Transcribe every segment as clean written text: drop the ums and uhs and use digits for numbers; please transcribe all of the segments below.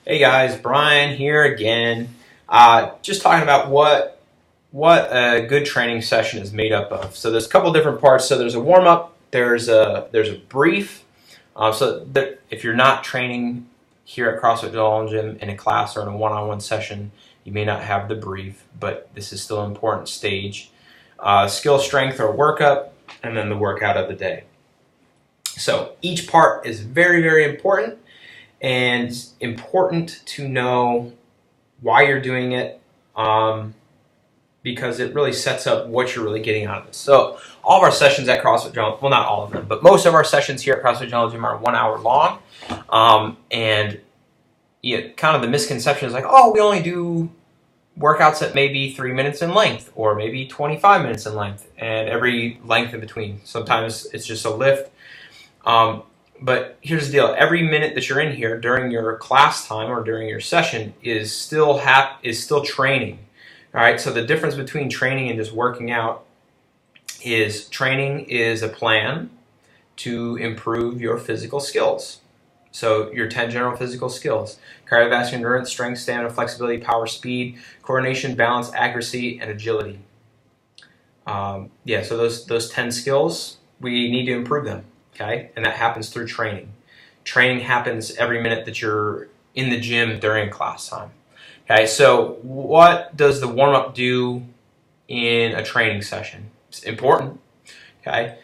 Hey guys, Brian here again. Just talking about what a good training session is made up of. So there's a couple different parts. So there's a warm up. There's a brief. If you're not training here at CrossFit Dual Gym in a class or in a one-on-one session, you may not have the brief, but this is still an important stage. Skill strength or workup, and then the workout of the day. So each part is very, very important. And it's important to know why you're doing it, because it really sets up what you're really getting out of this. So all of our sessions at CrossFit Jungle, well, not all of them, but most of our sessions here at CrossFit Jungle Gym are 1 hour long. And kind of the misconception is like, oh, we only do workouts that may be 3 minutes in length or maybe 25 minutes in length and every length in between. Sometimes it's just a lift. But here's the deal. Every minute that you're in here during your class time or during your session is still training. All right. So the difference between training and just working out is training is a plan to improve your physical skills. So your 10 general physical skills: cardiovascular endurance, strength, stamina, flexibility, power, speed, coordination, balance, accuracy, and agility. So those 10 skills, we need to improve them. Okay, and that happens through training. Training happens every minute that you're in the gym during class time. Okay, so what does the warm-up do in a training session? It's important. Okay,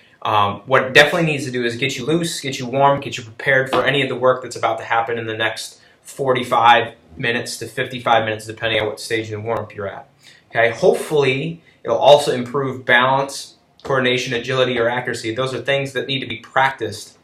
what it definitely needs to do is get you loose, get you warm, get you prepared for any of the work that's about to happen in the next 45 minutes to 55 minutes, depending on what stage of the warm-up you're at. Okay, hopefully it'll also improve balance, coordination, agility, or accuracy. Those are things that need to be practiced.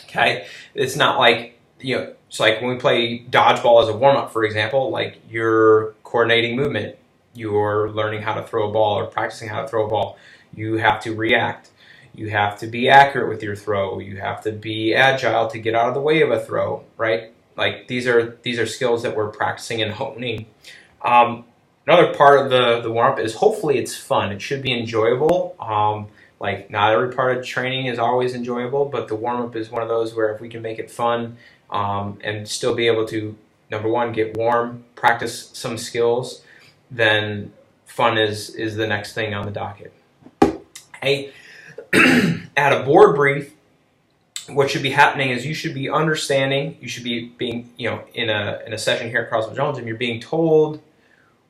Okay, it's not like, it's like when we play dodgeball as a warm-up, for example, like you're coordinating movement, you're learning how to throw a ball or practicing how to throw a ball. You have to react. You have to be accurate with your throw. You have to be agile to get out of the way of a throw, right? Like these are skills that we're practicing and honing. Another part of the warm-up is hopefully it's fun. It should be enjoyable. Like not every part of training is always enjoyable, but the warm-up is one of those where if we can make it fun and still be able to, number one, get warm, practice some skills, then fun is the next thing on the docket. Hey, at a board brief, what should be happening is you should be understanding, you should be being, in a session here at CrossFit Jungle Gym, you're being told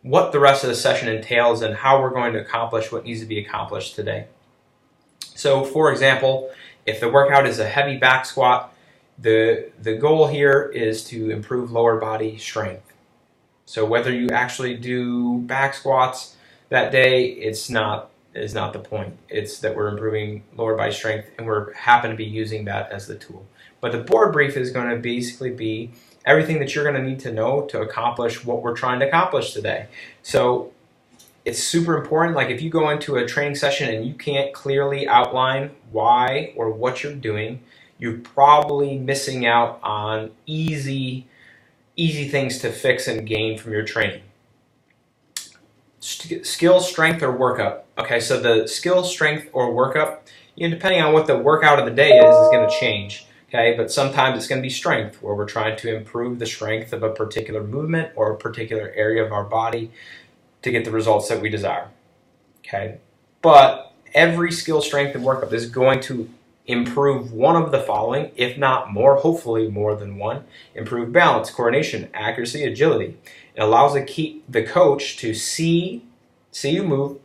what the rest of the session entails and how we're going to accomplish what needs to be accomplished today. So, for example, if the workout is a heavy back squat, the goal here is to improve lower body strength. So whether you actually do back squats that day, is not the point. It's that we're improving lower body strength and we're happen to be using that as the tool. But the board brief is going to basically be everything that you're going to need to know to accomplish what we're trying to accomplish today. So it's super important. Like if you go into a training session and you can't clearly outline why or what you're doing, you're probably missing out on easy things to fix and gain from your training. Skill, strength, or workup. Okay, so the skill, strength, or workup, depending on what the workout of the day is going to change. Okay, but sometimes it's going to be strength, where we're trying to improve the strength of a particular movement or a particular area of our body to get the results that we desire. Okay, but every skill, strength, and workup is going to improve one of the following, if not more, hopefully more than one. Improve balance, coordination, accuracy, agility. It allows the coach to see you move,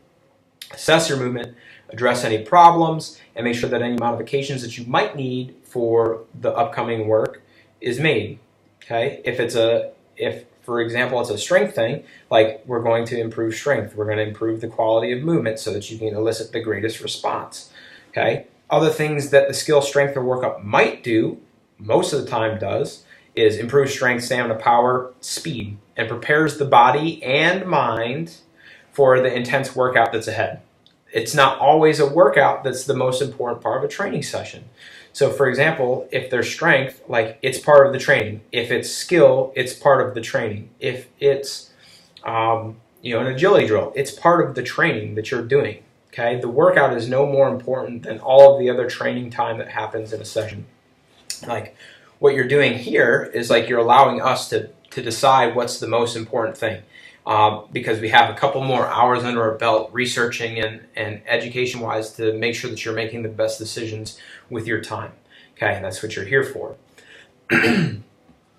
assess your movement, address any problems, and make sure that any modifications that you might need for the upcoming work is made. Okay, if for example it's a strength thing, like we're going to improve strength, we're going to improve the quality of movement so that you can elicit the greatest response. Okay, other things that the skill, strength, or workup might do, most of the time does, is improve strength, stamina, power, speed, and prepares the body and mind for the intense workout that's ahead. It's not always a workout that's the most important part of a training session. So for example, if there's strength, like it's part of the training. If it's skill, it's part of the training. If it's an agility drill, it's part of the training that you're doing. Okay, the workout is no more important than all of the other training time that happens in a session. Like what you're doing here is like you're allowing us to to decide what's the most important thing. Because we have a couple more hours under our belt researching and education-wise to make sure that you're making the best decisions with your time. Okay, and that's what you're here for.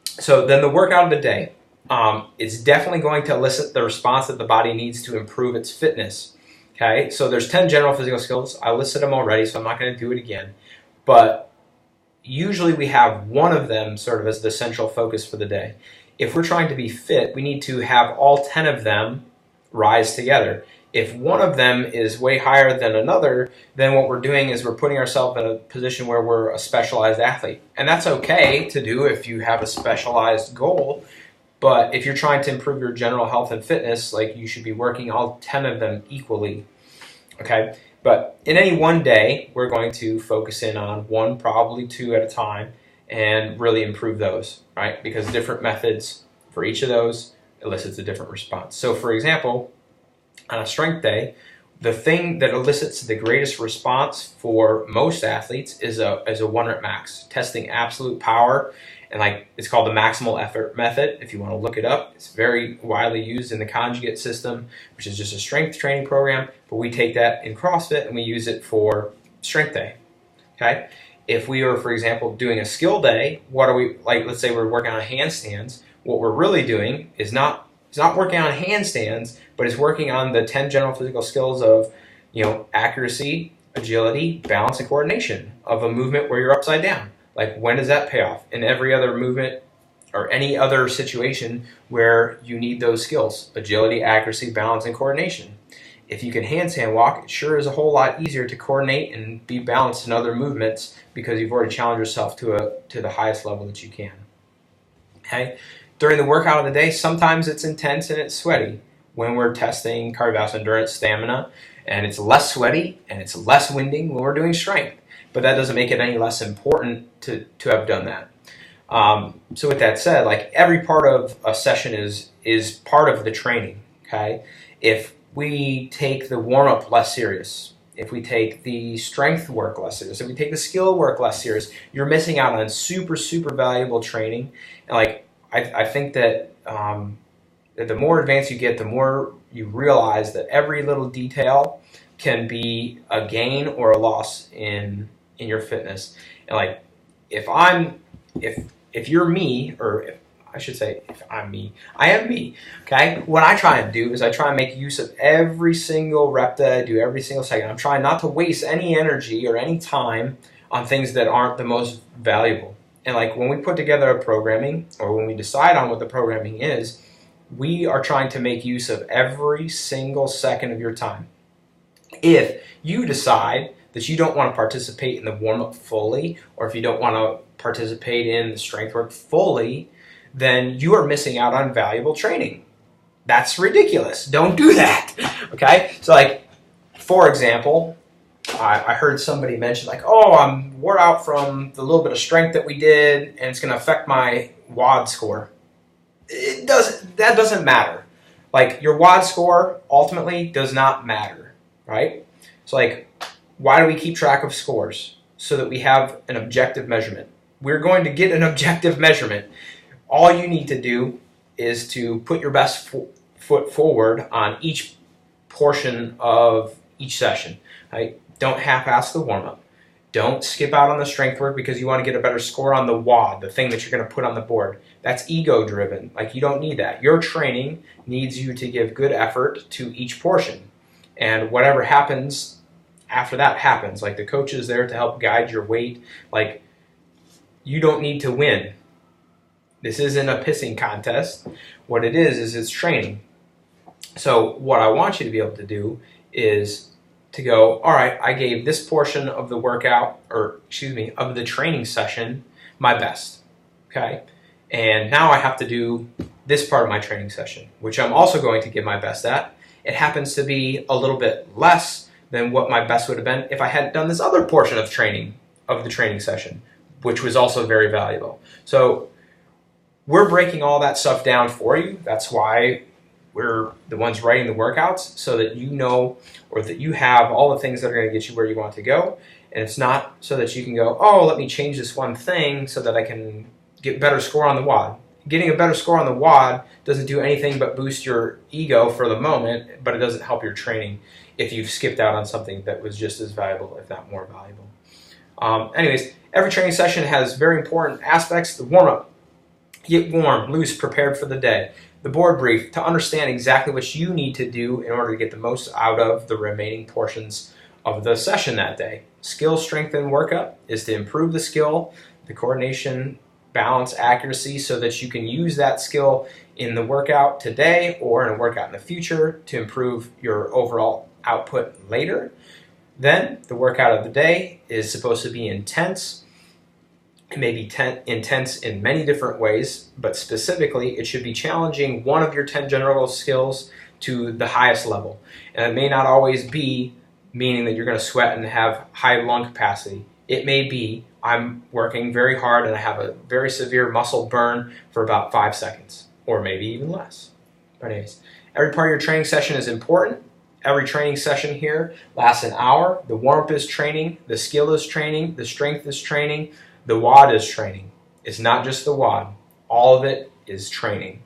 So then the workout of the day is definitely going to elicit the response that the body needs to improve its fitness. Okay, so there's 10 general physical skills. I listed them already, so I'm not going to do it again. But usually we have one of them sort of as the central focus for the day. If we're trying to be fit, we need to have all 10 of them rise together. If one of them is way higher than another, then what we're doing is we're putting ourselves in a position where we're a specialized athlete. And that's okay to do if you have a specialized goal, but if you're trying to improve your general health and fitness, like, you should be working all 10 of them equally. Okay? But in any one day, we're going to focus in on one, probably two at a time, and really improve those, right? Because different methods for each of those elicits a different response. So for example, on a strength day, the thing that elicits the greatest response for most athletes is a 1 rep max, testing absolute power, and like, it's called the maximal effort method. If you want to look it up, it's very widely used in the conjugate system, which is just a strength training program, but we take that in CrossFit and we use it for strength day. Okay? If we are, for example, doing a skill day, what are we, like, let's say we're working on handstands, what we're really doing is not working on handstands, but it's working on the 10 general physical skills of, accuracy, agility, balance, and coordination of a movement where you're upside down. Like, when does that pay off? In every other movement or any other situation where you need those skills, agility, accuracy, balance, and coordination. If you can handstand walk, it sure is a whole lot easier to coordinate and be balanced in other movements because you've already challenged yourself to the highest level that you can. Okay? During the workout of the day, sometimes it's intense and it's sweaty when we're testing cardiovascular endurance, stamina, and it's less sweaty and it's less winding when we're doing strength. But that doesn't make it any less important to have done that. So with that said, like, every part of a session is part of the training. Okay? If we take the warm-up less serious, if we take the strength work less serious, if we take the skill work less serious, you're missing out on super, super valuable training. And like, I think that the more advanced you get, the more you realize that every little detail can be a gain or a loss in your fitness. And like, if you're me, or I should say, if I'm me, I am me, okay? What I try and do is I try and make use of every single rep that I do, every single second. I'm trying not to waste any energy or any time on things that aren't the most valuable. And like, when we put together a programming, or when we decide on what the programming is, we are trying to make use of every single second of your time. If you decide that you don't want to participate in the warm-up fully, or if you don't want to participate in the strength work fully, then you are missing out on valuable training. That's ridiculous. Don't do that. Okay? So like, for example, I heard somebody mention like, oh, I'm wore out from the little bit of strength that we did, and it's going to affect my WOD score. That doesn't matter. Like, your WOD score ultimately does not matter, right? So like, why do we keep track of scores? So that we have an objective measurement. We're going to get an objective measurement. All you need to do is to put your best foot forward on each portion of each session. Right? Don't half-ass the warm-up. Don't skip out on the strength work because you want to get a better score on the WOD, the thing that you're going to put on the board. That's ego-driven. Like, you don't need that. Your training needs you to give good effort to each portion. And whatever happens after that happens. Like, the coach is there to help guide your weight. Like, you don't need to win. This isn't a pissing contest. What it is it's training. So what I want you to be able to do is to go, all right, I gave this portion of the workout, or excuse me, of the training session my best. Okay? And now I have to do this part of my training session, which I'm also going to give my best at. It happens to be a little bit less than what my best would have been if I hadn't done this other portion of the training session, which was also very valuable. So we're breaking all that stuff down for you. That's why we're the ones writing the workouts, so that you know, or that you have all the things that are going to get you where you want to go. And it's not so that you can go, oh, let me change this one thing so that I can get better score on the WOD. getting a better score on the WOD doesn't do anything but boost your ego for the moment, but it doesn't help your training if you've skipped out on something that was just as valuable, if not more valuable. Anyways, every training session has very important aspects. The warm-up, get warm, loose, prepared for the day. The board brief, to understand exactly what you need to do in order to get the most out of the remaining portions of the session that day. Skill, strength, and workup is to improve the skill, the coordination, balance, accuracy, so that you can use that skill in the workout today or in a workout in the future to improve your overall output later. Then the workout of the day is supposed to be intense. It may be intense in many different ways, but specifically it should be challenging one of your 10 general skills to the highest level. And it may not always be meaning that you're going to sweat and have high lung capacity. It may be I'm working very hard and I have a very severe muscle burn for about 5 seconds, or maybe even less. But anyways, every part of your training session is important. Every training session here lasts an hour. The warm-up is training, the skill is training, the strength is training, the WOD is training. It's not just the WOD. All of it is training.